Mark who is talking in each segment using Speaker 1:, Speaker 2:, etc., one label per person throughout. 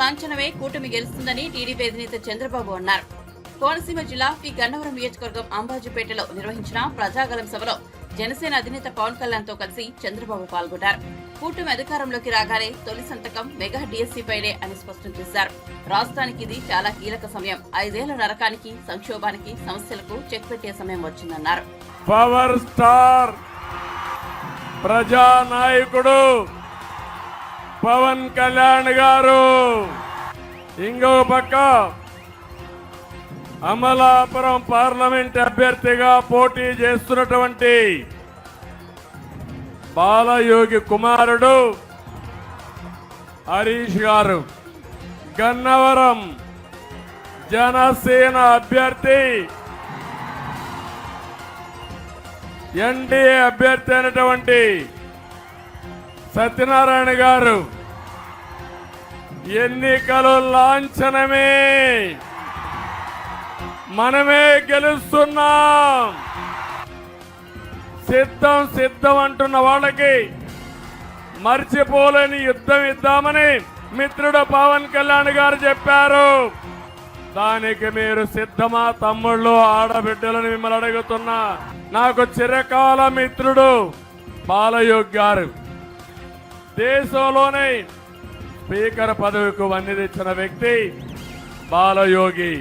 Speaker 1: లాంఛనమే కూటమి గెలుస్తుందని టీడీపీ అధినేత చంద్రబాబు అన్నారు. కోనసీమ జిల్లా పి గన్నవరం నియోజకవర్గం అంబాజీపేటలో నిర్వహించిన ప్రజాగలం సభలో జనసేన అధినేత పవన్ కళ్యాణ్ తో కలిసి చంద్రబాబు పాల్గొన్నారు. కూటమి అధికారంలోకి రాగానే తొలి సంతకం మెగా డిఎస్సీ పైనే అని స్పష్టం చేశారు. రాష్ట్రానికి ఇది చాలా కీలక సమయం. 5 ఏళ్ల నరకానికి, సంక్షోభానికి, సమస్యలకు చెక్ పెట్టే సమయం వచ్చిందన్నారు.
Speaker 2: పవర్ స్టార్ ప్రజానాయకుడు పవన్ కళ్యాణ్ గారు ఇంకో పక్క అమలాపురం పార్లమెంట్ అభ్యర్థిగా పోటీ చేస్తున్నటువంటి బాలయోగి కుమారుడు హరీష్ గారు, గన్నవరం జనసేన అభ్యర్థి ఎన్డీఏ అభ్యర్థి అయినటువంటి సత్యనారాయణ గారు ఎన్నికలు లాంఛనమే, మనమే గెలుస్తున్నాం, సిద్ధం అంటున్న వాళ్ళకి మర్చిపోలేని యుద్ధం ఇద్దామని మిత్రుడు పవన్ కళ్యాణ్ గారు చెప్పారు. దానికి మీరు సిద్ధమా తమ్ముళ్ళు, ఆడబిడ్డలను మిమ్మల్ని అడుగుతున్నా. నాకు చిరకాల మిత్రుడు బాలయోగి గారు, దేశంలోనే స్పీకర్ పదవికి వన్నె తెచ్చిన వ్యక్తి బాలయోగి.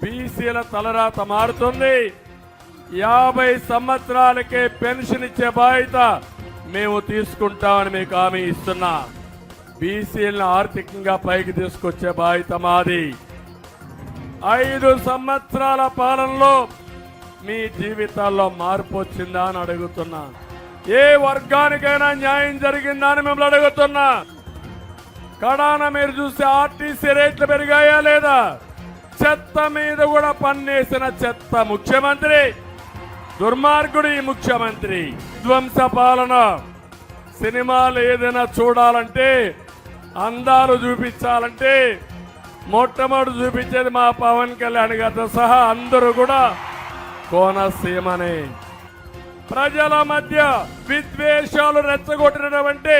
Speaker 2: బీసీల తలరాత మారుతుంది. 50 సంవత్సరాలకే పెన్షన్ ఇచ్చే బాధ్యత మేము తీసుకుంటామని మీకు హామీ ఇస్తున్నా. బీసీలను ఆర్థికంగా పైకి తీసుకొచ్చే బాధ్యత మాది. 5 సంవత్సరాల పాలనలో మీ జీవితాల్లో మార్పు వచ్చిందా అని అడుగుతున్నా. ఏ వర్గానికైనా న్యాయం జరిగిందా అని మిమ్మల్ని అడుగుతున్నా. కడాన మీరు చూస్తే ఆర్టీసీ రేట్లు పెరిగాయా లేదా? చెత్త మీద కూడా పన్నేసిన చెత్త ముఖ్యమంత్రి, దుర్మార్గుడు ఈ ముఖ్యమంత్రి. ధ్వంస పాలన. సినిమాలు ఏదైనా చూడాలంటే, అందాలు చూపించాలంటే మొట్టమొదటి చూపించేది మా పవన్ కళ్యాణ్ గారితో సహా అందరూ కూడా కోనసీమనే. ప్రజల మధ్య విద్వేషాలు రెచ్చగొట్టినటువంటి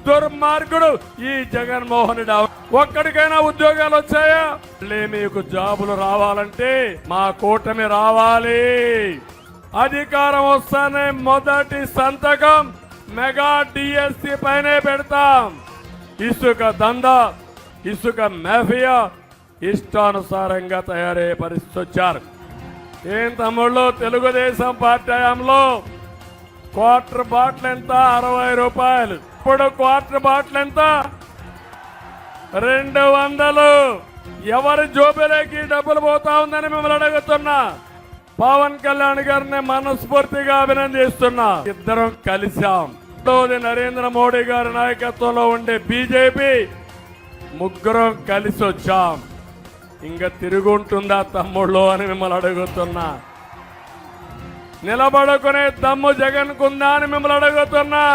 Speaker 2: దుర్మార్గుడు ఈ జగన్మోహన్ రెడ్డి. ఒక్కడికైనా ఉద్యోగాలు వచ్చాయా? మీకు జాబులు రావాలంటే మా కూటమి రావాలి. అధికారం వస్తానే మొదటి సంతకం మెగా డిఎస్సీ పైనే పెడతాం. ఇసుక దందా, ఇసుక మాఫియా ఇష్టానుసారంగా తయారయ్యే పరిస్థితి వచ్చారు. ఏం తమ్ముళ్ళు, తెలుగుదేశం పార్టీ హయాంలో క్వార్టర్ బాటిల్ ఎంత? 60 రూపాయలు. ఇప్పుడు క్వార్టర్ బాటిల్ ఎంత? 200. ఎవరి జోబులోకి డబ్బులు పోతా ఉందని మిమ్మల్ని అడుగుతున్నా. పవన్ కళ్యాణ్ గారిని మనస్ఫూర్తిగా అభినందిస్తున్నా. ఇద్దరం కలిశాం. నరేంద్ర మోడీ గారి నాయకత్వంలో ఉండే బీజేపీ ముగ్గురం కలిసి వచ్చాం. ఇంకా తిరుగుంటుందా తమ్ముళ్ళు అని మిమ్మల్ని అడుగుతున్నా. నిలబడుకునే దమ్ము జగన్ కుందా అని మిమ్మల్ని అడుగుతున్నా.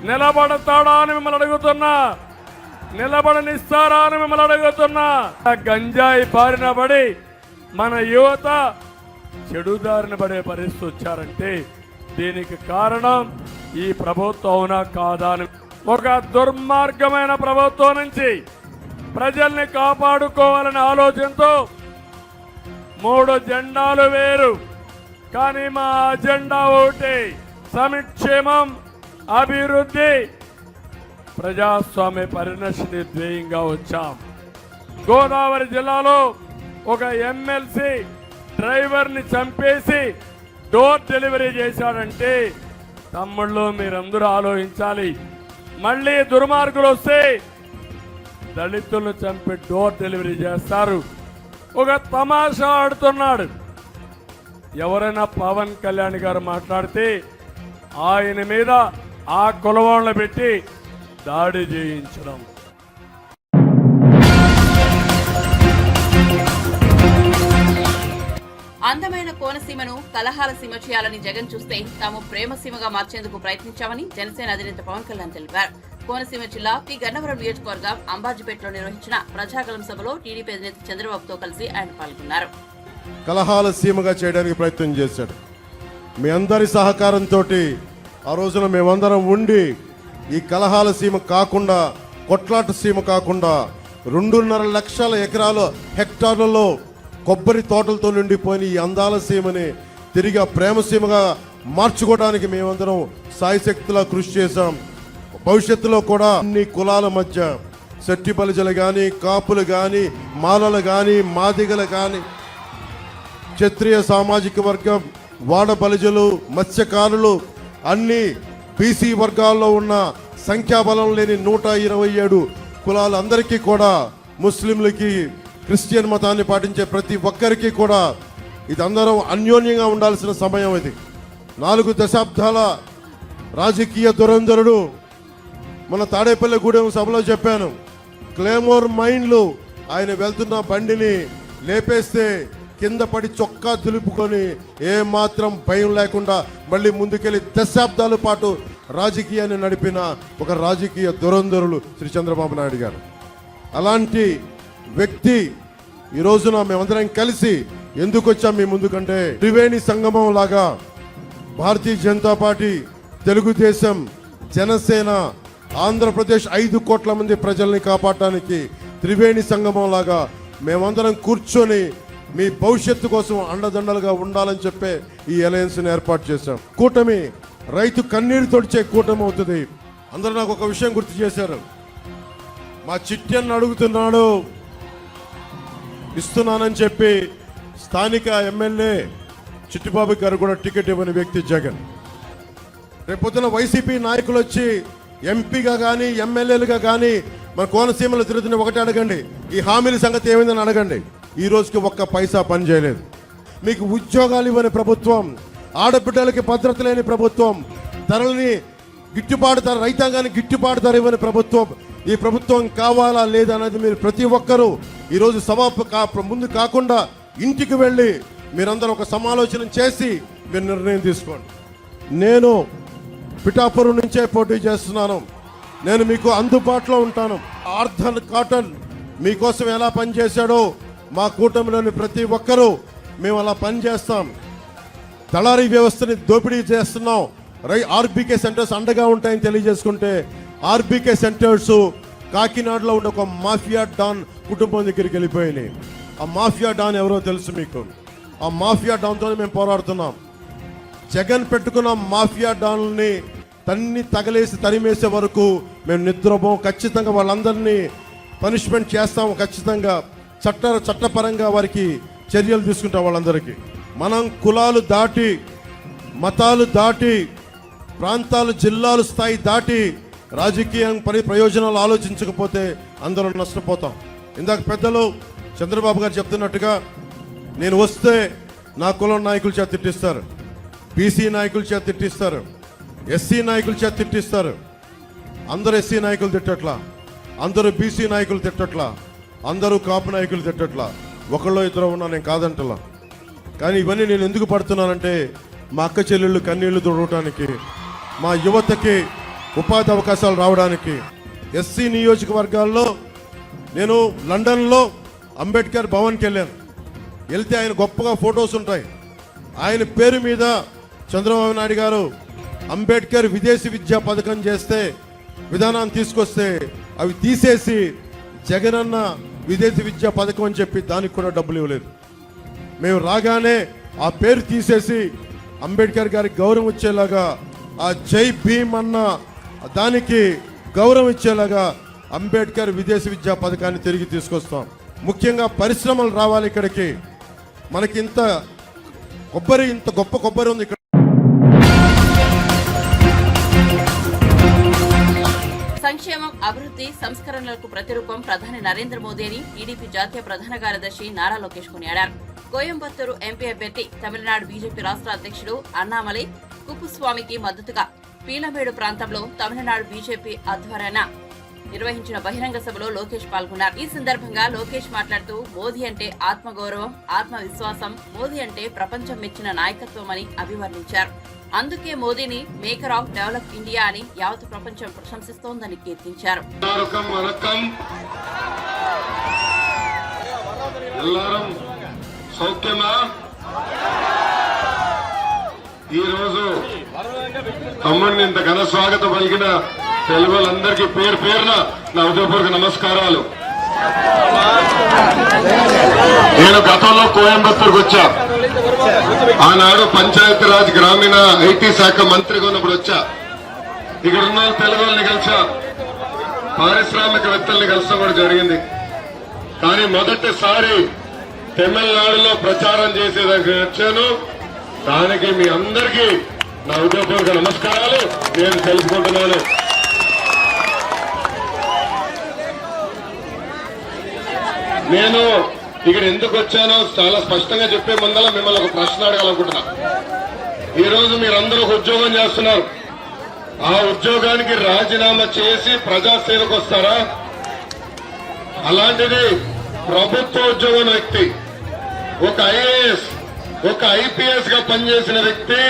Speaker 2: నిలబడతాడా అని మిమ్మల్ని అడుగుతున్నా. నిలబడనిస్తారా అని మిమ్మల్ని అడుగుతున్నా. గంజాయి బారిన పడి మన యువత చెడుదారిన పడే పరిస్థితి వచ్చారంటే దీనికి కారణం ఈ ప్రభుత్వం అవునా కాదా అని. ఒక దుర్మార్గమైన ప్రభుత్వం నుంచి ప్రజల్ని కాపాడుకోవాలనే ఆలోచనతో 3 జెండాలు వేరు, కానీ మా అజెండా ఒకటి: సంక్షేమం, అభివృద్ధి, ప్రజాస్వామ్య పరిరక్షణ ధ్యేయంగా వచ్చాం. గోదావరి జిల్లాలో ఒక ఎమ్మెల్సీ డ్రైవర్ని చంపేసి డోర్ డెలివరీ చేశాడంటే తమ్ముళ్ళు మీరందరూ ఆలోచించాలి. మళ్ళీ దుర్మార్గులు వస్తే దళితులను చంపి డోర్ డెలివరీ చేస్తారు. ఒక తమాషా ఆడుతున్నాడు. ఎవరైనా పవన్ కళ్యాణ్ గారు మాట్లాడితే ఆయన మీద ఆ కులవాళ్ళను పెట్టి దాడి చేయించడం.
Speaker 1: అందమైన కోనసీమను కలహాల సీమ చేయాలని జగన్ చూస్తే తాము ప్రేమ సీమగా మార్చేందుకు ప్రయత్నించామని జనసేన అధినేత పవన్ కళ్యాణ్ తెలిపారు. కోనసీమ జిల్లా పి గన్నవరం నియోజకవర్గం అంబాజీపేటలో నిర్వహించిన ప్రజాగలం సభలో టీడీపీ అధినేత చంద్రబాబుతో కలిసి ఆయన పాల్గొన్నారు.
Speaker 3: కలహాల సీమగా చేయడానికి ప్రయత్నం చేశాడు. మీ అందరి సహకారంతో ఆ రోజున మేమందరం ఉండి ఈ కలహాల సీమ కాకుండా కొట్లాట సీమ కాకుండా 2.5 లక్షల హెక్టార్లలో కొబ్బరి తోటలతో నిండిపోయిన ఈ అందాల సీమని తిరిగి ప్రేమ సీమగా మార్చుకోవడానికి మేమందరం సాయశక్తిలా కృషి చేశాం. భవిష్యత్తులో కూడా అన్ని కులాల మధ్య శెట్టి బలిజలు కానీ, కాపులు కానీ, మాలలు కానీ, మాదిగలు కానీ, క్షత్రియ సామాజిక వర్గం, వాడ బలిజలు, మత్స్యకారులు, అన్ని బీసీ వర్గాల్లో ఉన్న సంఖ్యాబలం లేని 127 కులాలందరికీ కూడా, ముస్లింలకి, క్రిస్టియన్ మతాన్ని పాటించే ప్రతి ఒక్కరికి కూడా ఇదందరం అన్యోన్యంగా ఉండాల్సిన సమయం ఇది. 4 దశాబ్దాల రాజకీయ దురంధరుడు మన తాడేపల్లిగూడెం సభలో చెప్పాను, క్లేమోర్ మైన్లు ఆయన వెళ్తున్న బండిని లేపేస్తే కింద పడి చొక్కా దులుపుకొని ఏమాత్రం భయం లేకుండా మళ్ళీ ముందుకెళ్ళి దశాబ్దాల పాటు రాజకీయాన్ని నడిపిన ఒక రాజకీయ దురంధరులు శ్రీ చంద్రబాబు నాయుడు గారు. అలాంటి వ్యక్తి ఈ రోజున మేమందరం కలిసి ఎందుకు వచ్చాం మీ ముందుకంటే, త్రివేణి సంగమం లాగా భారతీయ జనతా పార్టీ, తెలుగుదేశం, జనసేన, ఆంధ్రప్రదేశ్ 5 కోట్ల మంది ప్రజల్ని కాపాడటానికి త్రివేణి సంగమం లాగా మేమందరం కూర్చొని మీ భవిష్యత్తు కోసం అండదండలుగా ఉండాలని చెప్పే ఈ అలయన్స్ని ఏర్పాటు చేశాం. కూటమి రైతు కన్నీరు తొడిచే కూటమి అవుతుంది. అందరూ నాకు ఒక విషయం గుర్తు చేశారు, మా చిట్టెన్ను అడుగుతున్నాడు, ఇస్తున్నానని చెప్పి స్థానిక ఎమ్మెల్యే చిట్టిబాబు గారు కూడా టికెట్ ఇవ్వని వ్యక్తి జగన్. రేపొద్దున వైసీపీ నాయకులు వచ్చి ఎంపీగా కానీ, ఎమ్మెల్యేలుగా కానీ మన కోనసీమలో తిరుగుతున్న ఒకటి అడగండి, ఈ హామీల సంగతి ఏమైందని అడగండి. ఈ రోజుకి ఒక్క పైసా పని చేయలేదు. మీకు ఉద్యోగాలు ఇవ్వని ప్రభుత్వం, ఆడబిడ్డలకి భద్రత లేని ప్రభుత్వం, ధరలని గిట్టుబాటు ధర, రైతాంగానికి గిట్టుబాటు ధర ఇవ్వని ప్రభుత్వం. ఈ ప్రభుత్వం కావాలా లేదా అనేది మీరు ప్రతి ఒక్కరూ ఈరోజు ముందు కాకుండా ఇంటికి వెళ్ళి మీరందరూ ఒక సమాలోచన చేసి మీరు నిర్ణయం తీసుకోండి. నేను పిఠాపురం నుంచే పోటీ చేస్తున్నాను. నేను మీకు అందుబాటులో ఉంటాను. ఆర్థర్ కాటన్ మీకోసం ఎలా పనిచేశాడో మా కూటమిలోని ప్రతి ఒక్కరూ మేము అలా పనిచేస్తాం. దళారీ వ్యవస్థని దోపిడీ చేస్తున్నాం. ఆర్బీకే సెంటర్స్ అండగా ఉంటాయని తెలియజేసుకుంటే, ఆర్బీకే సెంటర్స్ కాకినాడలో ఉండే ఒక మాఫియా డాన్ కుటుంబం దగ్గరికి వెళ్ళిపోయినాయి. ఆ మాఫియా డాన్ ఎవరో తెలుసు మీకు. ఆ మాఫియా డాన్తో మేము పోరాడుతున్నాం. జగన్ పెట్టుకున్న మాఫియా డాన్ని తగలేసి తరిమేసే వరకు మేము నిద్రపోం. ఖచ్చితంగా వాళ్ళందరినీ పనిష్మెంట్ చేస్తాము. ఖచ్చితంగా చట్టపరంగా వారికి చర్యలు తీసుకుంటాం. వాళ్ళందరికీ మనం కులాలు దాటి, మతాలు దాటి, ప్రాంతాలు, జిల్లాలు స్థాయి దాటి రాజకీయం ప్రయోజనాలు ఆలోచించకపోతే అందరం నష్టపోతాం. ఇందాక పెద్దలు చంద్రబాబు గారు చెప్తున్నట్టుగా, నేను వస్తే నా కులం నాయకుల చేత తిట్టిస్తారు, బీసీ నాయకుల చేత తిట్టిస్తారు, ఎస్సీ నాయకుల చేత తిట్టిస్తారు. అందరూ ఎస్సీ నాయకులు తిట్టట్లా, అందరూ బీసీ నాయకులు తిట్టట్లా, అందరూ కాపు నాయకులు తిట్టట్లా. ఒకళ్ళో ఇద్దరు ఉన్నా, నేను కాదంటలా. కానీ ఇవన్నీ నేను ఎందుకు పడుతున్నానంటే, మా అక్క చెల్లెళ్ళు కన్నీళ్లు తుడవటానికి, మా యువతకి ఉపాధి అవకాశాలు రావడానికి. ఎస్సీ నియోజకవర్గాల్లో నేను లండన్లో అంబేద్కర్ భవన్కి వెళ్ళాను. వెళ్తే ఆయన గొప్పగా ఫొటోస్ ఉంటాయి. ఆయన పేరు మీద చంద్రబాబు నాయుడు గారు అంబేద్కర్ విదేశీ విద్యా పథకం చేస్తే, విధానాన్ని తీసుకొస్తే అవి తీసేసి జగనన్న విదేశీ విద్యా పథకం అని చెప్పి దానికి కూడా డబ్బులు ఇవ్వలేదు. మేము రాగానే ఆ పేరు తీసేసి అంబేద్కర్ గారికి గౌరవం ఇచ్చేలాగా, ఆ జై భీమ్ అన్న దానికి గౌరవం ఇచ్చేలాగా అంబేద్కర్ విదేశీ విద్యా పథకాన్ని తిరిగి తీసుకొస్తాం. ముఖ్యంగా పరిశ్రమలు రావాలి ఇక్కడికి. మనకి ఇంత గొప్ప కొబ్బరి ఉంది ఇక్కడ.
Speaker 1: సంక్షేమం, అభివృద్ధి, సంస్కరణలకు ప్రతిరూపం ప్రధాని నరేంద్ర మోదీ అని టీడీపీ జాతీయ ప్రధాన కార్యదర్శి నారా లోకేష్ కొనియాడారు. కోయంబత్తూరు ఎంపీ అభ్యర్థి, తమిళనాడు బీజేపీ రాష్ట్ర అధ్యక్షుడు అన్నామలై కుప్పుస్వామికి మద్దతుగా పీలమేడు ప్రాంతంలో తమిళనాడు బీజేపీ ఆధ్వర్యాన నిర్వహించిన బహిరంగ సభలో లోకేష్ పాల్గొన్నారు. ఈ సందర్భంగా లోకేష్ మాట్లాడుతూ, మోదీ అంటే ఆత్మగౌరవం, ఆత్మవిశ్వాసం, మోదీ అంటే ప్రపంచం మెచ్చిన నాయకత్వం అని అభివర్ణించారు. అందుకే మోదీని మేకర్ ఆఫ్ డెవలప్ ఇండియా అని యావత్ ప్రపంచం ప్రశంసిస్తోందని కీర్తించారు.
Speaker 4: ఈ రోజు తమ్ముడిని ఇంత ఘన స్వాగతం పలికిన తెలుగులందరికీ పేరు పేరున నా హృదయపూర్వక నమస్కారాలు. నేను గతంలో కోయంబత్తూరుకు వచ్చా. ఆనాడు పంచాయతీరాజ్ గ్రామీణ ఐటీ శాఖ మంత్రిగా ఉన్నప్పుడు వచ్చా. ఇక్కడ ఉన్న తెలుగు వాళ్ళని కలిసా, పారిశ్రామికవేత్తల్ని కలిసడం కూడా జరిగింది. కానీ మొదటిసారి తమిళనాడులో ప్రచారం చేసేదానికి వచ్చాను. దానికి మీ అందరికీ నా హృదయపూర్వక నమస్కారాలు నేను తెలుసుకుంటున్నాను. నేను ఇక్కడ ఎందుకు వచ్చానో చాలా స్పష్టంగా చెప్పే ముందర మిమ్మల్ని ఒక ప్రశ్న అడగాలనుకుంటున్నా. ఈ రోజు మీరందరూ ఒక ఉద్యోగం చేస్తున్నారు. ఆ ఉద్యోగానికి రాజీనామా చేసి ప్రజాసేవకు వస్తారా? అలాంటిది ప్రభుత్వ ఉద్యోగం వ్యక్తి, ఒక ఐఏఎస్, ఒక ఐపీఎస్ గా పనిచేసిన వ్యక్తి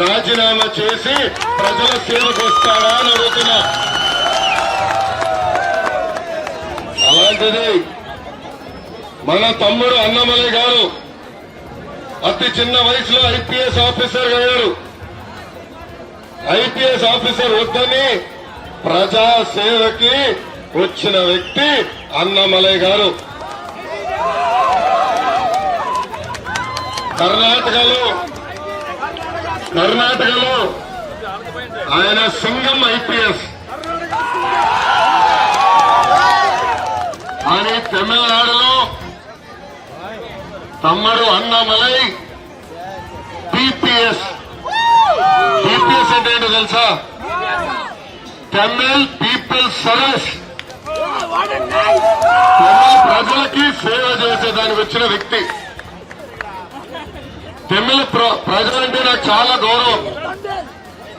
Speaker 4: రాజీనామా చేసి ప్రజల సేవకు వస్తాడా అని అడుగుతున్నా. అలాంటిది మన తమ్ముడు అన్నమలై గారు అతి చిన్న వయసులో ఐపీఎస్ ఆఫీసర్ అయ్యారు. ఐపీఎస్ ఆఫీసర్ వద్దని ప్రజా సేవకి వచ్చిన వ్యక్తి అన్నమలై గారు. కర్ణాటకలో ఆయన సింగం ఐపీఎస్ అని, తమిళనాడులో తమ్ముడు అన్నమలై పీపీఎస్. పీపీఎస్ అంటే ఏంటో తెలుసా? Tamil people service. తమిళ ప్రజలకి సేవ చేసేదానికి వచ్చిన వ్యక్తి. తమిళ ప్రజలంటే నాకు చాలా గౌరవం.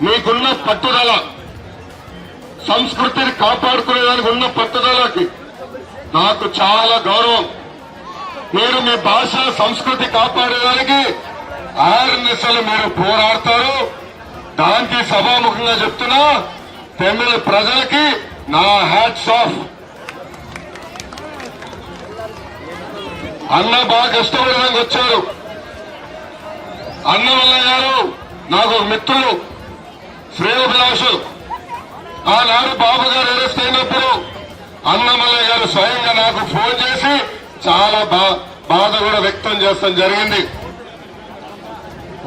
Speaker 4: మీకున్న పట్టుదల, సంస్కృతిని కాపాడుకునేదానికి ఉన్న పట్టుదలకి నాకు చాలా గౌరవం. మీరు మీ భాష సంస్కృతి కాపాడేదానికి ఆర్నిసలు మీరు పోరాడతారు. దానికి సభాముఖంగా చెప్తున్నా, తమిళ ప్రజలకి నా హ్యాట్స్ ఆఫ్. అన్న బాగా కష్టపడడానికి వచ్చారు. అన్నమల్ల గారు నాకు ఒక మిత్రులు, శ్రేయోభిలాషులు. ఆనాడు బాబు గారు అరెస్ట్ అయినప్పుడు అన్నమల్ల గారు స్వయంగా నాకు ఫోన్ చేసి చాలా బాధ కూడా వ్యక్తం చేస్తాం జరిగింది.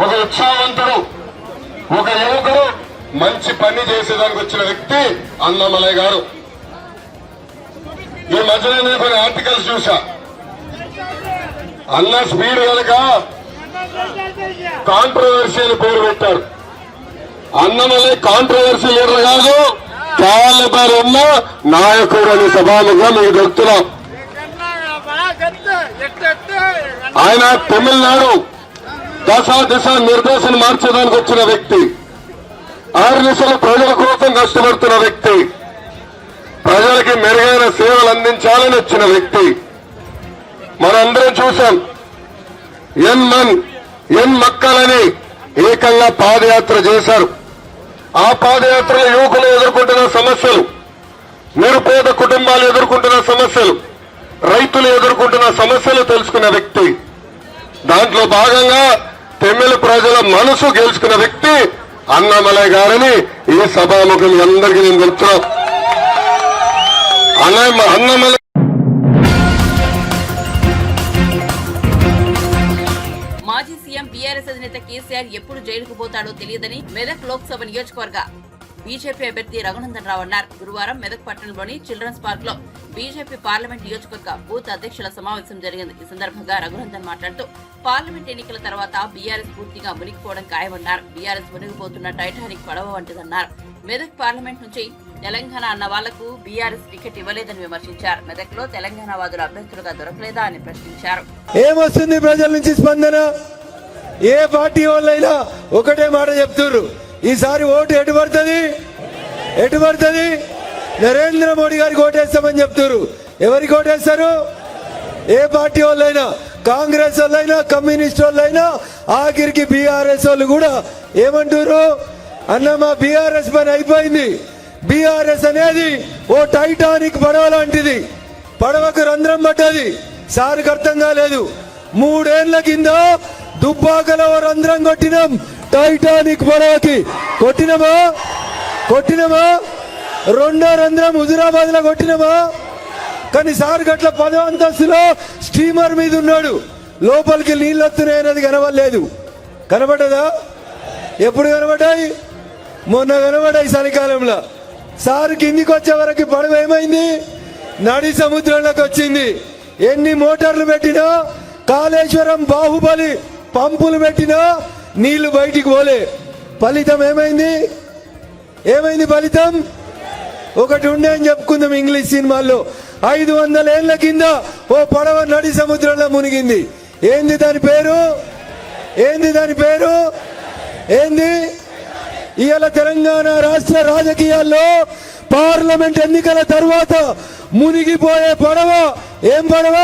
Speaker 4: ఒక ఉత్సాహవంతుడు, ఒక యువకుడు, మంచి పని చేసేదానికి వచ్చిన వ్యక్తి అన్నమలై గారు. ఈ మధ్యలో నేను కొన్ని ఆర్టికల్స్ చూసా. అన్న స్పీడ్ కనుక కాంట్రవర్సీ అని పేరు పెట్టారు. అన్నమలై కాంట్రవర్సీ లీడర్ కాదు, క్యాలిబర్ ఉన్న నాయకుడు అని సభాముగా మీకు చెప్తున్నాం. ఆయన తమిళనాడు దిశ నిర్దేశం మార్చడానికి వచ్చిన వ్యక్తి. 6 నిమిషాలు ప్రజల కోసం కష్టపడుతున్న వ్యక్తి. ప్రజలకి మెరుగైన సేవలు అందించాలని వచ్చిన వ్యక్తి. మనందరం చూశాం. ఎన్ మక్కలని ఏకంగా పాదయాత్ర చేశారు. ఆ పాదయాత్రలో యువకులు ఎదుర్కొంటున్న సమస్యలు, నిరుపేద కుటుంబాలు ఎదుర్కొంటున్న సమస్యలు, రైతులు ఎదుర్కొంటున్న సమస్యలు తెలుసుకున్న వ్యక్తి. దాంట్లో భాగంగా తమిళ ప్రజల మనసు గెలుచుకున్న వ్యక్తి అన్నమలై గారని ఈ సభాముఖులు అందరికీ నేను చెప్తున్నా. అన్నమలై
Speaker 1: మాజీ సీఎం బీఆర్ఎస్ అధినేత కేసీఆర్ ఎప్పుడు జైలుకు పోతాడో తెలియదని మెదక్ లోక్సభ నియోజకవర్గ బీజేపీ అభ్యర్థి రఘునందన్ రావు అన్నారు. గురువారం మెదక్ పట్టణంలోని చిల్డ్రన్స్ పార్క్ లో బీజేపీ పార్లమెంట్ నియోజకవర్గ బూత్ అధ్యక్షుల సమావేశం జరిగింది. ఈ సందర్భంగా రఘునందన్ మాట్లాడుతూ పార్లమెంట్ ఎన్నికల తర్వాత బీఆర్ఎస్ పూర్తిగా మునిగిపోవడం ఖాయమన్నారు. బీఆర్ఎస్ మునిగిపోతున్న టైటానిక్ పడవ వంటిదన్నారు. మెదక్ పార్లమెంట్ నుంచి తెలంగాణ అన్న వాళ్లకు బీఆర్ఎస్ టికెట్ ఇవ్వలేదని విమర్శించారు. మెదక్ లో తెలంగాణ వాదులు అభ్యర్థులుగా దొరకలేదా అని ప్రశ్నించారు.
Speaker 5: ఏమొస్తుంది ప్రజల నుంచి స్పందన? ఏ పార్టీ వాళ్ళైనా ఒకటే మాట చెప్తున్నారు, ఈసారి ఓటు ఎటు పడుతుంది? నరేంద్ర మోడీ గారికి ఓటేస్తామని చెప్తున్నారు. ఎవరికి ఓటేస్తారు? ఏ పార్టీ వాళ్ళైనా, కాంగ్రెస్ వాళ్ళైనా, కమ్యూనిస్ట్ వాళ్ళైనా, ఆఖరికి బీఆర్ఎస్ వాళ్ళు కూడా ఏమంటారు? అన్న మా బీఆర్ఎస్ పని అయిపోయింది. బీఆర్ఎస్ అనేది ఓ టైటానిక్ పడవ లాంటిది. పడవకు రంధ్రం పడ్డది, సార్కి అర్థం కాలేదు. 3 ఏళ్ల కింద దుబ్బాకలో రంధ్రం కొట్టినాం టైటానిక్ పడవకి. కొట్టినమా? రెండో రంధ్రం హుజురాబాద్ లో కొట్టినమా? కానీ సార్ గట్ల 10వ అంతస్తులో స్టీమర్ మీద ఉన్నాడు, లోపలికి నీళ్ళు వస్తున్నాయి అనేది కనబడలేదు. కనబడ్డదా? ఎప్పుడు కనబడ్డాయి? మొన్న కనబడ్డాయి చలికాలంలో. సార్ కిందికి వచ్చే వరకు పడవ ఏమైంది? నడి సముద్రంలోకి వచ్చింది. ఎన్ని మోటార్లు పెట్టినా, కాళేశ్వరం బాహుబలి పంపులు పెట్టినా నీళ్లు బయటికి పోలే. ఫలితం ఏమైంది? ఏమైంది ఫలితం? ఒకటి ఉండే అని చెప్పుకుందాం ఇంగ్లీష్ సినిమాల్లో, 500 ఏళ్ల కింద ఓ పడవ నడి సముద్రంలో మునిగింది. ఏంది దాని పేరు? ఏంది దాని పేరు? ఏంది? ఇవాళ తెలంగాణ రాష్ట్ర రాజకీయాల్లో పార్లమెంట్ ఎన్నికల తర్వాత మునిగిపోయే పడవ ఏం పడవ?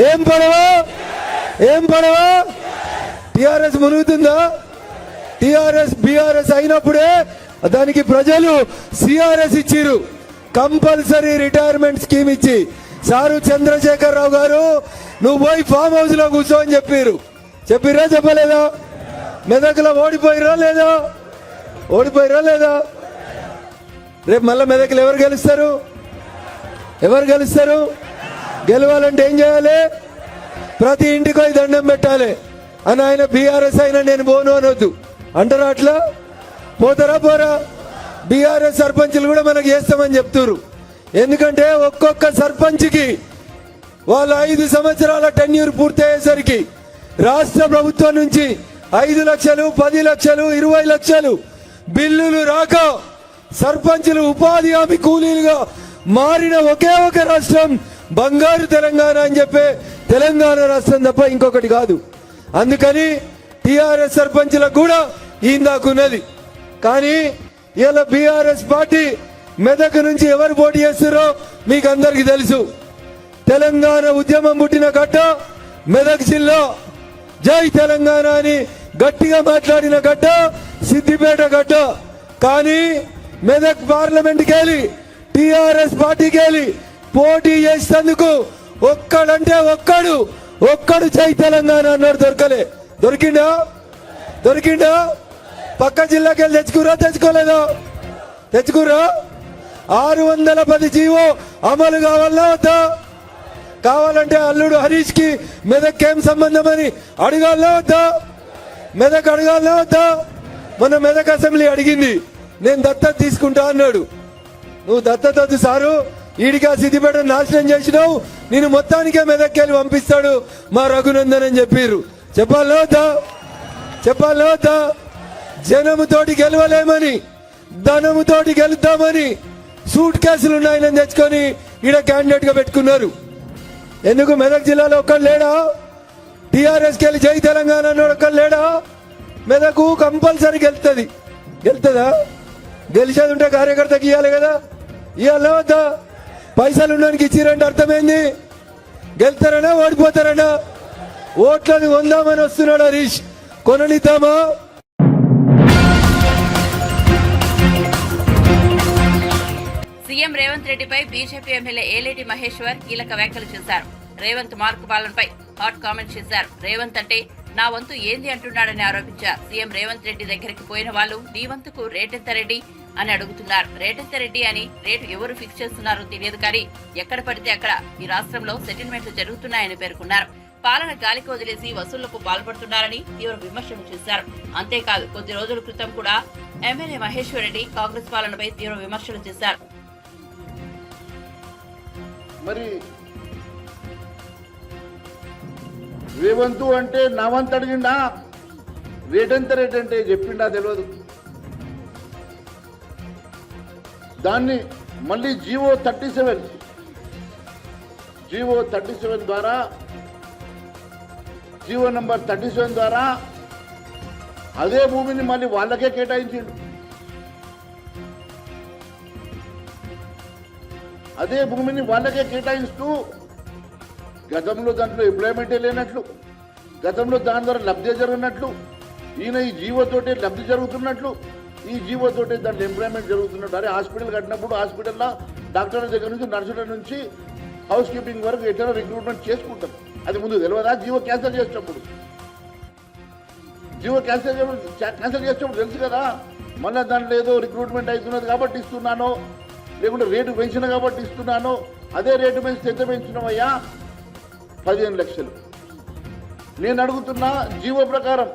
Speaker 5: ఏం పడవ? ఏం పడవ? టిఆర్ఎస్ మునుగుతుందా? టిఆర్ఎస్ బీఆర్ఎస్ అయినప్పుడే దానికి ప్రజలు సిఆర్ఎస్ ఇచ్చిరు, కంపల్సరీ రిటైర్మెంట్ స్కీమ్ ఇచ్చి. సారు చంద్రశేఖర్ రావు గారు నువ్వు పోయి ఫామ్ హౌస్ లో కూర్చో అని చెప్పిర్రా చెప్పలేదా? మెదక్లో ఓడిపోయిరా లేదా? ఓడిపోయిరా లేదా? రేపు మళ్ళీ మెదక్లు ఎవరు గెలుస్తారు? ఎవరు గెలుస్తారు? గెలవాలంటే ఏం చేయాలి? ప్రతి ఇంటికి పోయి దండం పెట్టాలి. అని ఆయన బీఆర్ఎస్ అయినా నేను పోను అనొద్దు అంటారా? అట్లా పోతారా? పోరా? బీఆర్ఎస్ సర్పంచ్లు కూడా మనకు చేస్తామని చెప్తున్నారు. ఎందుకంటే ఒక్కొక్క సర్పంచ్కి వాళ్ళ 5 సంవత్సరాల టెన్యూర్ పూర్తయ్యేసరికి రాష్ట్ర ప్రభుత్వం నుంచి 5 లక్షలు, 10 లక్షలు, 20 లక్షలు బిల్లులు రాక సర్పంచులు ఉపాధి హామీ కూలీలుగా మారిన ఒకే ఒక రాష్ట్రం బంగారు తెలంగాణ అని చెప్పే తెలంగాణ రాష్ట్రం తప్ప ఇంకొకటి కాదు. అందుకని టిఆర్ఎస్ సర్పంచులకు కూడా ఇందాకున్నది. కానీ ఇలా బీఆర్ఎస్ పార్టీ మెదక్ నుంచి ఎవరు పోటీ చేస్తారో మీకు అందరికీ తెలుసు. తెలంగాణ ఉద్యమం పుట్టిన గడ్డ మెదక్ జిల్లా, జై తెలంగాణ అని గట్టిగా మాట్లాడిన గడ్డ సిద్దిపేట గడ్డ. కానీ మెదక్ పార్లమెంట్కి వెళ్ళి టిఆర్ఎస్ పార్టీకి వెళ్ళి పోటీ చేసేందుకు ఒక్కడంటే ఒక్కడు జై తెలంగాణ అన్నాడు. దొరికిండా? దొరికిండా? పక్క జిల్లాకి వెళ్ళి తెచ్చుకోలేదా? తెచ్చుకురా? 610 జీవో అమలు కావాలా వద్దా? కావాలంటే అల్లుడు హరీష్ కి మెదక్ ఏం సంబంధం అని అడగాలా వద్దా? మెదక్ అడగాలా వద్దా? మన మెదక్ అసెంబ్లీ అడిగింది, నేను దత్తత తీసుకుంటా అన్నాడు. నువ్వు దత్తత వద్దు సారు, ఈడిగా సిద్దిపేట నాశనం చేసినావు, నేను మొత్తానికే మెదక్కెళ్ళి పంపిస్తాడు మా రఘునందన్ అని చెప్పిర్రు. చెప్పాలా వద్దా? చెప్పాలా వద్దా? జనముతోటి గెలవలేమని, ధనముతోటి గెలుద్దామని సూట్ కేసులు ఉన్నాయని తెచ్చుకొని ఈడ క్యాండిడేట్ గా పెట్టుకున్నారు. ఎందుకు మెదక్ జిల్లాలో ఒక్కడు లేడా? టిఆర్ఎస్కి వెళ్ళి జై తెలంగాణ అన్నాడు ఒక్కడు లేడా? మెదకు కంపల్సరీ గెలుతుందా? గెలిచేది ఉంటే కార్యకర్తకి ఇవ్వాలి కదా, ఇవ్వాలా వద్దా? పైసలు ఉండడానికి ఇచ్చిరంటే అర్థమైంది. గెలుతారనా ఓడిపోతారనా? ఓట్లని కొందామని వస్తున్నాడు హరీష్, కొననిద్దామా?
Speaker 1: సీఎం రేవంత్ రెడ్డిపై బీజేపీ ఎమ్మెల్యే ఏలేటి మహేశ్వర్ కీలక వ్యాఖ్యలు చేశారు. రేవంత్ మార్కు పాలనపై హాట్ కామెంట్ చేశారు. రేవంత్ అంటే నా వంతు ఏంది అంటున్నాడని ఆరోపించారు. సీఎం రేవంత్ రెడ్డి దగ్గరికి పోయిన వాళ్ళు నీ వంతుకు రేటెంత రెడ్డి అని అడుగుతున్నారు. రేటెంత రెడ్డి అని రేటు ఎవరు ఫిక్స్ చేస్తున్నారో తెలియదు, కానీ ఎక్కడ పడితే అక్కడ ఈ రాష్ట్రంలో సెటిల్మెంట్లు జరుగుతున్నాయని పేర్కొన్నారు. పాలన గాలికి వదిలేసి వసూళ్లకు పాల్పడుతున్నారని తీవ్ర విమర్శలు చేశారు. అంతేకాదు కొద్ది రోజుల క్రితం కూడా ఎమ్మెల్యే మహేశ్వర్ రెడ్డి కాంగ్రెస్ పాలనపై తీవ్ర విమర్శలు చేశారు.
Speaker 6: మరి రేవంతు అంటే నా వంతు అడిగిండా? రేటెంత రేట్ అంటే చెప్పిండా తెలియదు. దాన్ని మళ్ళీ జీవో 37 ద్వారా, జీవో నంబర్ 37 ద్వారా అదే భూమిని మళ్ళీ వాళ్ళకే కేటాయించిండు. అదే భూమిని వాళ్ళకే కేటాయిస్తూ గతంలో దాంట్లో ఎంప్లాయ్మెంటే లేనట్లు, గతంలో దాని ద్వారా లబ్ధి జరుగుతున్నట్లు, ఈయన ఈ జీవోతోటే లబ్ధి జరుగుతున్నట్లు, ఈ జీవోతోటే దాంట్లో ఎంప్లాయ్మెంట్ జరుగుతున్నట్టు. అరే హాస్పిటల్ కట్టినప్పుడు హాస్పిటల్లో డాక్టర్ల దగ్గర నుంచి, నర్సుల నుంచి, హౌస్ కీపింగ్ వరకు ఎట్లా రిక్రూట్మెంట్ చేసుకుంటాం. అది ముందు తెలియదా? జీవో క్యాన్సిల్ చేసేటప్పుడు తెలుసు కదా. మళ్ళీ దాంట్లో ఏదో రిక్రూట్మెంట్ అవుతున్నది కాబట్టి ఇస్తున్నాను, లేకుంటే రేటు పెంచిన కాబట్టి ఇస్తున్నాను. అదే రేటు పెంచితే ఎంత పెంచినామయ్యా? 15 లక్షలు. నేను అడుగుతున్నా, జీవో ప్రకారం,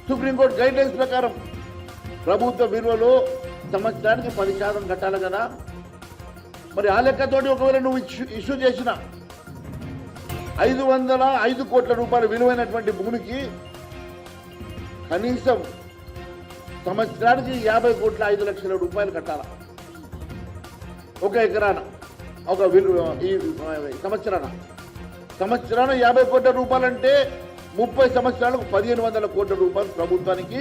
Speaker 6: సుప్రీంకోర్టు గైడ్ లైన్స్ ప్రకారం ప్రభుత్వ విలువలో సంవత్సరానికి 10% కట్టాలి కదా. మరి ఆ లెక్కతోటి ఒకవేళ నువ్వు ఇష్యూ చేసిన 505 కోట్ల రూపాయల విలువైనటువంటి భూమికి కనీసం సంవత్సరానికి 50 కోట్ల 5 లక్షల రూపాయలు కట్టాల. ఒక ఎకరాన, ఒక ఈ సంవత్సరాన 50 కోట్ల రూపాయలంటే 30 సంవత్సరాలకు 1500 కోట్ల రూపాయలు ప్రభుత్వానికి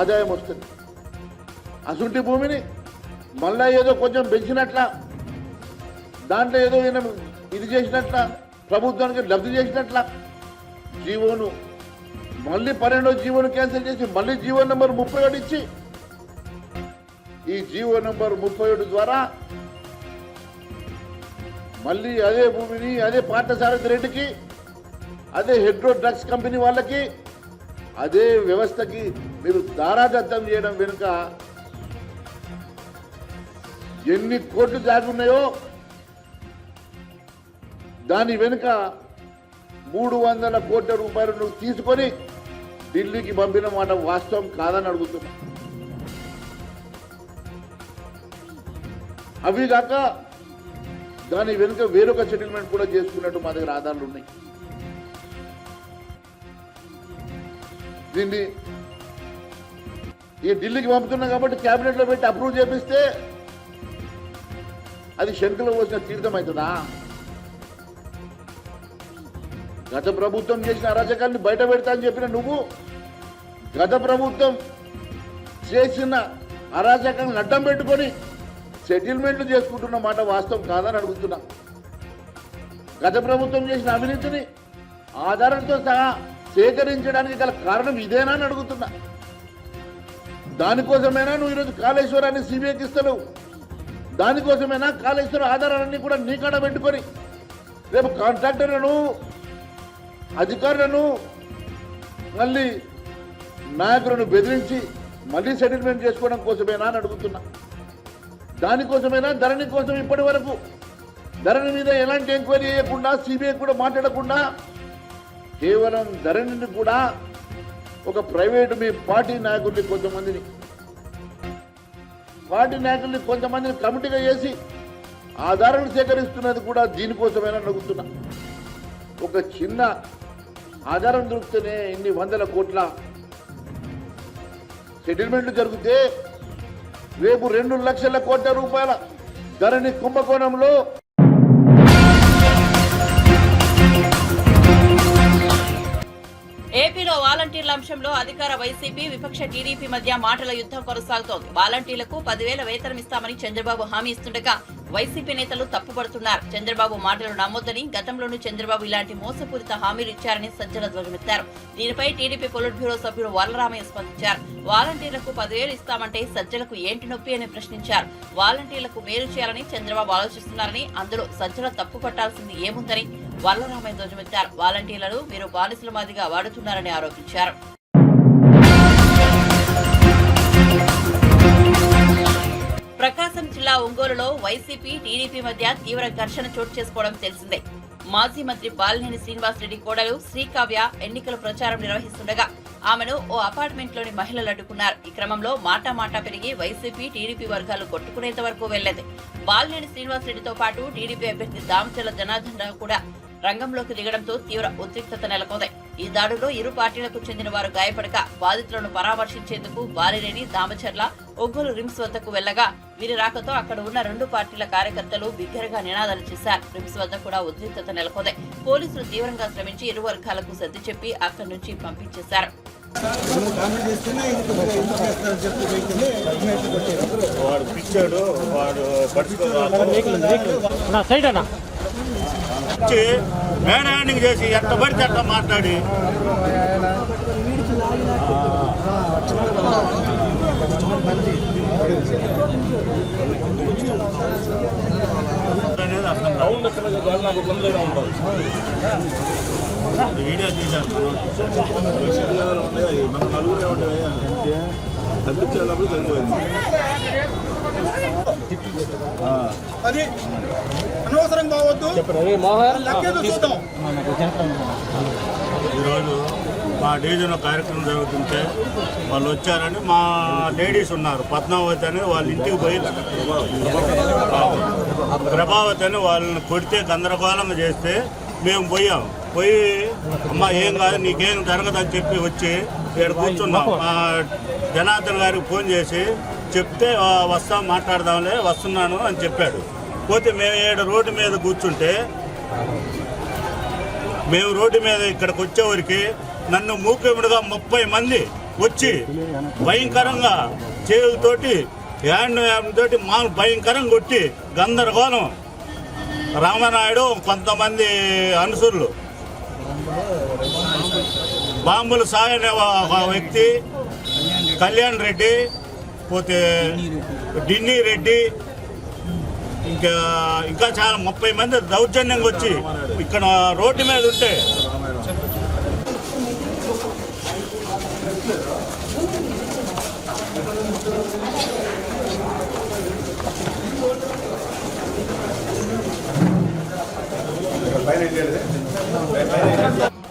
Speaker 6: ఆదాయం వస్తుంది. అసుంటి భూమిని మళ్ళా ఏదో కొంచెం పెంచినట్ల, దాంట్లో ఏదో ఇది చేసినట్ల, ప్రభుత్వానికి లబ్ధి చేసినట్ల జీవోను మళ్ళీ 12వ జీవోను క్యాన్సిల్ చేసి మళ్ళీ జీవో నెంబర్ 31 ఇచ్చి, ఈ జీవో నెంబర్ 31 ద్వారా మళ్ళీ అదే భూమిని అదే పార్థసారథి రెడ్డికి, అదే హెడ్రో డ్రగ్స్ కంపెనీ వాళ్ళకి, అదే వ్యవస్థకి మీరు దారాదత్తం చేయడం వెనుక ఎన్ని కోట్లు జాగున్నాయో దాని వెనుక 300 కోట్ల రూపాయలు నువ్వు తీసుకొని ఢిల్లీకి పంపిన మాట వాస్తవం కాదని అడుగుతున్నా. అవి కాక దాని వెనుక వేరొక సెటిల్మెంట్ కూడా చేసుకున్నట్టు మా దగ్గర ఆధారాలు ఉన్నాయి. దీన్ని ఈ ఢిల్లీకి పంపుతున్నా కాబట్టి క్యాబినెట్లో పెట్టి అప్రూవ్ చేపిస్తే అది శంకులో పోసిన తీర్థం అవుతుందా? గత ప్రభుత్వం చేసిన అరాచకాన్ని బయట పెడతా అని చెప్పిన నువ్వు, గత ప్రభుత్వం చేసిన అరాచకాలను అడ్డం పెట్టుకొని సెటిల్మెంట్లు చేసుకుంటున్న మాట వాస్తవం కాదని అడుగుతున్నా. గత ప్రభుత్వం చేసిన అవినీతిని ఆధారంతో సహా సేకరించడానికి గల కారణం ఇదేనా అని అడుగుతున్నా. దానికోసమైనా నువ్వు ఈరోజు కాళేశ్వరాన్ని సిబిఐకి ఇస్తలేవు? దానికోసమైనా కాళేశ్వరం ఆధారాలన్నీ కూడా నీ కాడ పెట్టుకొని రేపు కాంట్రాక్టర్లను, అధికారులను, మళ్ళీ నాయకులను బెదిరించి మళ్ళీ సెటిల్మెంట్ చేసుకోవడం కోసమేనా అని అడుగుతున్నా. దానికోసమైనా ధరణి కోసం ఇప్పటి వరకు ధరణి మీద ఎలాంటి ఎంక్వైరీ చేయకుండా, సిబిఐ కూడా మాట్లాడకుండా కేవలం ధరణిని కూడా ఒక ప్రైవేటు మీ పార్టీ నాయకుల్ని కొంతమందిని కమిటీగా చేసి ఆధారాలు సేకరిస్తున్నది కూడా దీనికోసమైనా అడుగుతున్నా. ఒక చిన్న ఆధారం దొరికితేనే ఇన్ని 100 కోట్ల సెటిల్మెంట్లు జరిగితే రేపు 2 లక్షల కోట్ల రూపాయల ధరణి కుంభకోణంలో
Speaker 1: ఏపీలో వాలంటీర్ల అంశంలో అధికార వైసీపీ, విపక్ష టీడీపీ మధ్య మాటల యుద్ధం కొనసాగుతోంది. వాలంటీర్లకు 10,000 వేతనం ఇస్తామని చంద్రబాబు హామీ ఇస్తుండగా వైసీపీ నేతలు తప్పుపడుతున్నారు. చంద్రబాబు మాటలు నమ్మొద్దని, గతంలోనూ చంద్రబాబు ఇలాంటి మోసపూరిత హామీలు ఇచ్చారని సజ్జల ధ్వజమెత్తారు. దీనిపై టీడీపీ పొలిట్ బ్యూరో సభ్యుడు వరలరామయ్య స్పందించారు. వాలంటీర్లకు 10,000 ఇస్తామంటే సజ్జలకు ఏంటి నొప్పి అని ప్రశ్నించారు. వాలంటీర్లకు మేలు చేయాలని చంద్రబాబు ఆలోచిస్తున్నారని, అందులో సజ్జల తప్పు పట్టాల్సింది ఏముందని వరలరామయ్య ధ్వజమెత్తారు. వాలంటీర్లను మీరు బానిసల మాదిరిగా వాడుతున్నారని ఆరోపించారు. ప్రకాశం జిల్లా ఒంగోలులో వైసీపీ, టీడీపీ మధ్య తీవ్ర ఘర్షణ చోటు చేసుకోవడం తెలిసిందే. మాజీ మంత్రి బాలినేని శ్రీనివాసరెడ్డి కోడలు శ్రీకావ్య ఎన్నికల ప్రచారం నిర్వహిస్తుండగా ఆమెను ఓ అపార్ట్మెంట్లోని మహిళలు అడ్డుకున్నారు. ఈ క్రమంలో మాటా పెరిగి వైసీపీ, టీడీపీ వర్గాలు కొట్టుకునేంత వరకు వెళ్లేదు. బాలినేని శ్రీనివాసరెడ్డితో పాటు టీడీపీ అభ్యర్థి దామచర్ల జనార్దన్ రావు కూడా రంగంలోకి దిగడంతో తీవ్ర ఉద్రిక్తత నెలకొంది. ఈ దాడులో ఇరు పార్టీలకు చెందిన వారు గాయపడగా బాధితులను పరామర్శించేందుకు బాలినేని, దామచర్ల ఒంగోలు రిమ్స్ వద్దకు వెళ్లగా వీరి రాకతో అక్కడ ఉన్న 2 పార్టీల కార్యకర్తలు బిగ్గరగా నినాదాలు చేశారు. రిమ్స్ వద్ద కూడా ఉద్రిక్తత నెలకొంది. పోలీసులు తీవ్రంగా శ్రమించి ఇరు వర్గాలకు సర్ది చెప్పి అక్కడి నుంచి పంపించేశారు.
Speaker 7: మేనేజింగ్ చేసి ఎట్ట పడితే అట్ట మాట్లాడి అనేది అర్థం కాదు. వీడియో తీసేస్తున్నాం.
Speaker 8: అది అనవసరం కావద్దు.
Speaker 7: ఈరోజు మా డివిజన్లో కార్యక్రమం జరుగుతుంటే వాళ్ళు వచ్చారని మా లేడీస్ ఉన్నారు. పద్మావతి అని వాళ్ళ ఇంటికి పోయి ప్రభావతి అని వాళ్ళని కొడితే గందరగోళం చేస్తే మేము పోయాం. పోయి అమ్మ ఏం కాదు నీకేం జరగదని చెప్పి వచ్చి ఇక్కడ కూర్చున్నాం. మా జనార్దన్ గారికి ఫోన్ చేసి చెప్తే వస్తాం మాట్లాడదాంలే వస్తున్నాను అని చెప్పాడు. పోతే మేము ఇక్కడ రోడ్డు మీద కూర్చుంటే మేము రోడ్డు మీద ఇక్కడికి వచ్చేవరికి నన్ను మూకుముడిగా 30 మంది వచ్చి భయంకరంగా చేతులతోటి హ్యాండ్ తోటి భయంకరంగా కొట్టి గందరగోళం. రామనాయుడు కొంతమంది అనుసరులు, బాంబుల సాయి అనే ఒక వ్యక్తి, కళ్యాణ్ రెడ్డి, పోతే డిన్నీ రెడ్డి, ఇంకా చాలా 30 మంది దౌర్జన్యంగా వచ్చి ఇక్కడ రోడ్డు మీద ఉంటే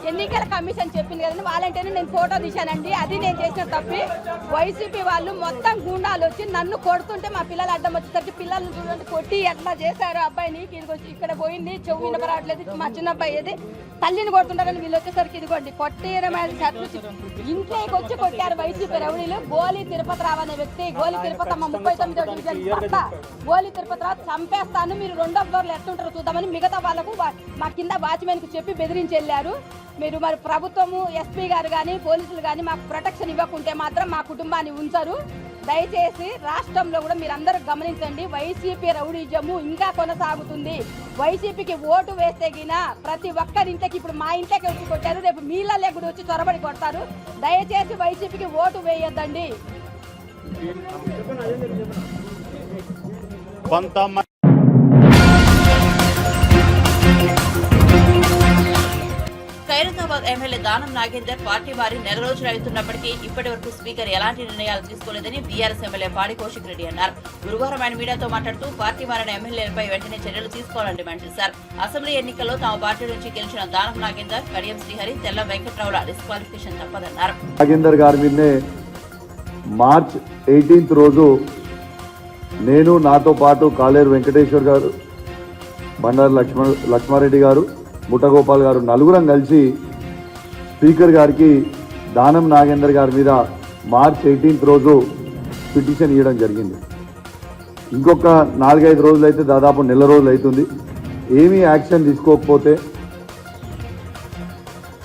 Speaker 9: ఎన్నికల కమిషన్ చెప్పింది కదండి, వాళ్ళంటేనే నేను ఫోటో తీశానండి. అది నేను చేసిన తప్పి వైసీపీ వాళ్ళు మొత్తం గూండాలు వచ్చి నన్ను కొడుతుంటే మా పిల్లలు అడ్డం వచ్చేసరికి పిల్లల్ని చూడండి కొట్టి ఎట్లా చేశారు. అబ్బాయిని ఇక్కడ పోయింది, చెవు వినపరాట్లేదు. మా చిన్న అబ్బాయి ఏది తల్లిని కొడుతుంటారని వీళ్ళు వచ్చేసరికి ఇదిగోండి కొట్టేయడం షర్ట్లు ఇంట్లోకి వచ్చి కొట్టారు వైసీపీ రౌడీలు. గోలి తిరుపతిరావు అనే వ్యక్తి, గోలి తిరుపతమ్మ 39వ డివిజన్ భర్త గోలి తిరుపతిరావు చంపేస్తాను, మీరు 2వ ఫ్లోర్లో ఎట్లుంటారో చూద్దామని మిగతా వాళ్ళకు మా కింద వాచ్మెన్ కు చెప్పి బెదిరించి వెళ్ళారు. మీరు మరి ప్రభుత్వము ఎస్పీ గారు కానీ పోలీసులు కానీ మాకు ప్రొటెక్షన్ ఇవ్వకుంటే మాత్రం మా కుటుంబాన్ని ఉంచరు. దయచేసి రాష్ట్రంలో కూడా మీరందరూ గమనించండి, వైసీపీ రౌడీజము ఇంకా కొనసాగుతుంది. వైసీపీకి ఓటు వేస్తే గిన ప్రతి ఒక్కరి ఇంటికి, ఇప్పుడు మా ఇంటికి వచ్చి కొట్టారు, రేపు మీళ్ళే కూడా వచ్చి చొరబడి కొడతారు. దయచేసి వైసీపీకి ఓటు వేయొద్దండి.
Speaker 7: కొంతమంది
Speaker 1: ఖైరతాబాద్ ఎమ్మెల్యే దానం నాగేందర్ పార్టీ మారి నెల రోజులు అవుతున్నప్పటికీ ఇప్పటి వరకు స్పీకర్ ఎలాంటి నిర్ణయాలు తీసుకోలేదని బీఆర్ఎస్ ఎమ్మెల్యే పాడి కౌశిక్ రెడ్డి అన్నారు. గురువారం ఆయన మీడియాతో మాట్లాడుతూ పార్టీ మారిన ఎమ్మెల్యేలపై వెంటనే చర్యలు తీసుకోవాలని డిమాండ్ చేశారు. అసెంబ్లీ ఎన్నికల్లో తమ పార్టీ నుంచి గెలిచిన దానం నాగేందర్, కడియం శ్రీహరి, తెల్ల వెంకట్రావుల డిస్క్వాలిఫికేషన్ తప్పదన్నారు.
Speaker 10: నాగేందర్ గారి మీదనే మార్చ్ 18 రోజు నేను, నాతో పాటు కాలేరు వెంకటేశ్వర్ గారు, బండారు లక్ష్మారెడ్డి గారు, ముఠగోపాల్ గారు నలుగురం కలిసి స్పీకర్ గారికి దానం నాగేందర్ గారి మీద మార్చ్ 18 రోజు పిటిషన్ ఇవ్వడం జరిగింది. ఇంకొక 4-5 రోజులు అయితే దాదాపు నెల రోజులు అవుతుంది. ఏమీ యాక్షన్ తీసుకోకపోతే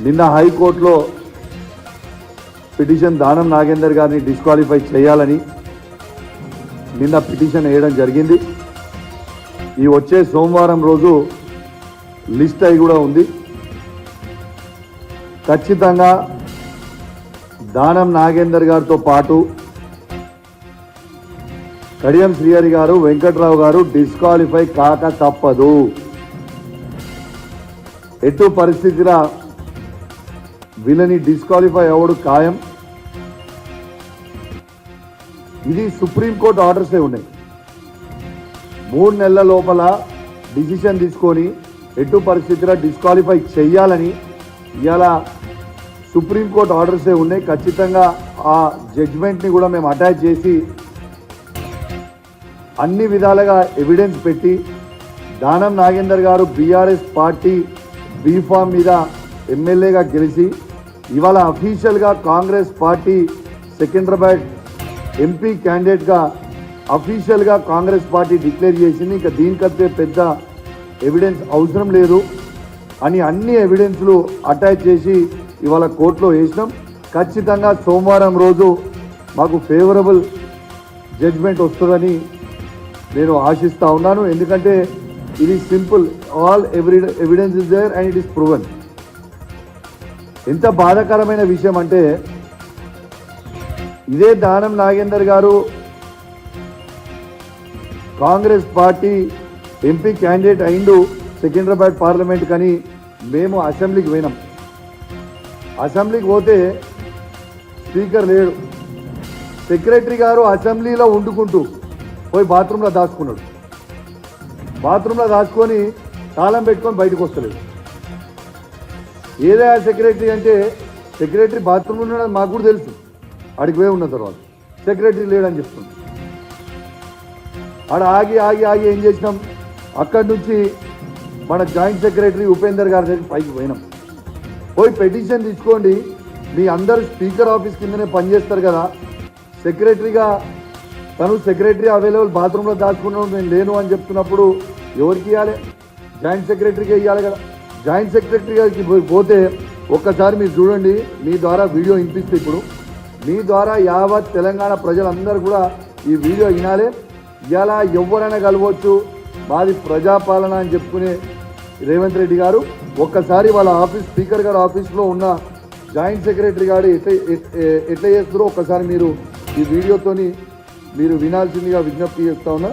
Speaker 10: నిన్న హైకోర్టులో పిటిషన్ దానం నాగేందర్ గారిని డిస్క్వాలిఫై చేయాలని నిన్న పిటిషన్ వేయడం జరిగింది. ఈ వచ్చే సోమవారం రోజు లిస్ట్ అయి కూడా ఉంది. ఖచ్చితంగా దానం నాగేందర్ గారితో పాటు కడియం శ్రీహరి గారు, వెంకట్రావు గారు డిస్క్వాలిఫై కాక తప్పదు. ఎటు పరిస్థితిలో వీళ్ళని డిస్క్వాలిఫై అవ్వడు ఖాయం. ఇది సుప్రీంకోర్టు ఆర్డర్సే ఉన్నాయి. 3 నెలల లోపల డిసిషన్ తీసుకొని ఎటు పరిస్థితిలో డిస్క్వాలిఫై చేయాలని ఇవాళ సుప్రీంకోర్టు ఆర్డర్సే ఉన్నాయి. ఖచ్చితంగా ఆ జడ్జ్మెంట్ని కూడా మేము అటాచ్ చేసి అన్ని విధాలుగా ఎవిడెన్స్ పెట్టి దానం నాగేందర్ గారు బీఆర్ఎస్ పార్టీ బీఫామ్ మీద ఎమ్మెల్యేగా గెలిచి ఇవాళ అఫీషియల్గా కాంగ్రెస్ పార్టీ సికింద్రాబాద్ ఎంపీ క్యాండిడేట్గా అఫీషియల్గా కాంగ్రెస్ పార్టీ డిక్లేర్ చేసింది. ఇంకా దీనికంటే పెద్ద ఎవిడెన్స్ అవసరం లేదు అని అన్ని ఎవిడెన్స్లు అటాచ్ చేసి ఇవాళ కోర్టులో వేసినాం. ఖచ్చితంగా సోమవారం రోజు మాకు ఫేవరబుల్ జడ్జ్మెంట్ వస్తుందని నేను ఆశిస్తూ ఉన్నాను. ఎందుకంటే ఇది simple, all evidence is there and it is proven. ఎంత బాధాకరమైన విషయం అంటే ఇదే దానం నాగేందర్ గారు కాంగ్రెస్ పార్టీ ఎంపీ క్యాండిడేట్ అయిండు సికింద్రాబాద్ పార్లమెంట్ కానీ మేము అసెంబ్లీకి పోయినాం. అసెంబ్లీకి పోతే స్పీకర్ లేడు. సెక్రటరీ గారు అసెంబ్లీలో వండుకుంటూ పోయి బాత్రూంలో దాచుకున్నాడు. బాత్రూంలో దాచుకొని తాళం పెట్టుకొని బయటకు వస్తలేదు. ఏదే సెక్రటరీ అంటే సెక్రటరీ బాత్రూంలో ఉన్నాడని మాకు కూడా తెలుసు. ఆడికి పోయి ఉన్న తర్వాత సెక్రటరీ లేడని చెప్తుంది. ఆడ ఆగి ఆగి ఆగి ఏం చేసినాం, అక్కడి నుంచి మన జాయింట్ సెక్రటరీ ఉపేందర్ గారి దగ్గర పైకి పోయినాం. పోయి పెటిషన్ తీసుకోండి, మీ అందరు స్పీకర్ ఆఫీస్ కిందనే పనిచేస్తారు కదా, సెక్రటరీగా తను సెక్రటరీ అవైలబుల్ బాత్రూంలో దాచుకున్నాడు నేను లేను అని చెప్తున్నప్పుడు ఎవరికి ఇవ్వాలి? జాయింట్ సెక్రటరీకే ఇవ్వాలి కదా. జాయింట్ సెక్రటరీ గారికి పోతే ఒక్కసారి మీరు చూడండి, మీ ద్వారా వీడియో వినిపిస్తే ఇప్పుడు మీ ద్వారా యావత్ తెలంగాణ ప్రజలందరూ కూడా ఈ వీడియో వినాలి. ఇలా ఎవరైనా కలవచ్చు, మాది ప్రజాపాలన అని చెప్పుకునే రేవంత్ రెడ్డి గారు ఒక్కసారి వాళ్ళ ఆఫీస్ స్పీకర్ గారు ఆఫీస్లో ఉన్న జాయింట్ సెక్రటరీ గారు ఎట్లా చేస్తారో ఒక్కసారి మీరు ఈ వీడియోతోని మీరు వినాల్సిందిగా విజ్ఞప్తి చేస్తా ఉన్నా.